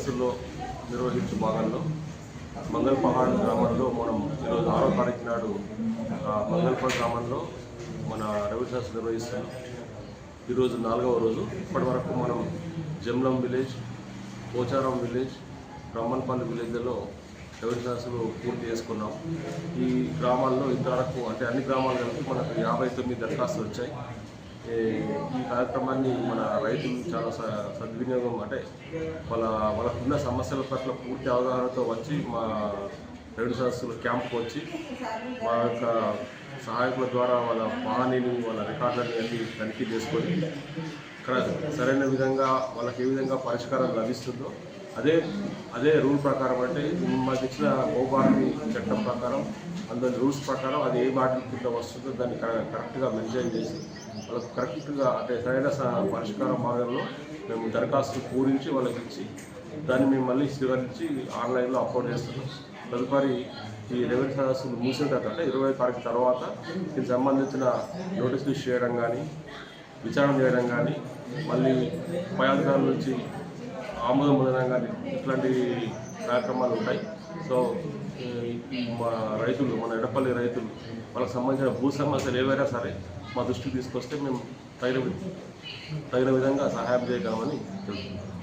సదస్సుల్లో నిర్వహించే భాగంలో మంగళపహాడ్ గ్రామంలో మనం ఈరోజు 6వ తారీఖు నాడు మంగళపహాడ్ గ్రామంలో మన రెవెన్యూ సదస్సు నిర్వహిస్తున్నాం. ఈరోజు 4వ రోజు. ఇప్పటి వరకు మనం జమ్లం విలేజ్, పోచారం విలేజ్, బ్రహ్మన్పల్లి విలేజ్లలో రెవెన్యూ సదస్సులు పూర్తి చేసుకున్నాం. ఈ గ్రామాల్లో ఇంతవరకు అంటే అన్ని గ్రామాలు కలిపి మనకు 59 దరఖాస్తులు వచ్చాయి. ఈ కార్యక్రమాన్ని మన రైతులు చాలా సద్వినియోగం అంటే వాళ్ళకున్న సమస్యల పట్ల పూర్తి అవగాహనతో వచ్చి మా రెవెన్యూ సదస్సులు క్యాంప్కి వచ్చి మా యొక్క సహాయకుల ద్వారా వాళ్ళ పానీని వాళ్ళ రికార్డులని అన్ని తనిఖీ చేసుకొని ఇక్కడ సరైన విధంగా వాళ్ళకి ఏ విధంగా పరిష్కారం లభిస్తుందో అదే రూల్ ప్రకారం అంటే మాకు ఇచ్చిన భూభారతి చట్టం ప్రకారం అందులో రూల్స్ ప్రకారం అది ఏ బాటిల్ కింద వస్తుందో దాన్ని కరెక్ట్గా మెయింటైన్ చేసి వాళ్ళకు కరెక్ట్గా అంటే సరైన పరిష్కార మార్గంలో మేము దరఖాస్తు పూరించి వాళ్ళకి ఇచ్చి దాన్ని మేము మళ్ళీ స్వీకరించి ఆన్లైన్లో అప్లోడ్ చేస్తున్నాం. తదుపరి ఈ రెవెన్యూ సదస్సులు ముగిసిన తర్వాత 20వ తారీఖు తర్వాత దీనికి సంబంధించిన నోటీసులు ఇష్యూ చేయడం కానీ, విచారణ చేయడం కానీ, మళ్ళీ పై అధికారుల నుంచి ఆమోదం పొందడం కానీ ఇట్లాంటి కార్యక్రమాలు ఉంటాయి. సో మా రైతులు, మన ఎడపల్లి రైతులు వాళ్ళకి సంబంధించిన భూ సమస్యలు ఏవైనా సరే మా దృష్టికి తీసుకొస్తే మేము తగిన విధంగా సహాయం చేయగలమని తెలుసుకుంటాం.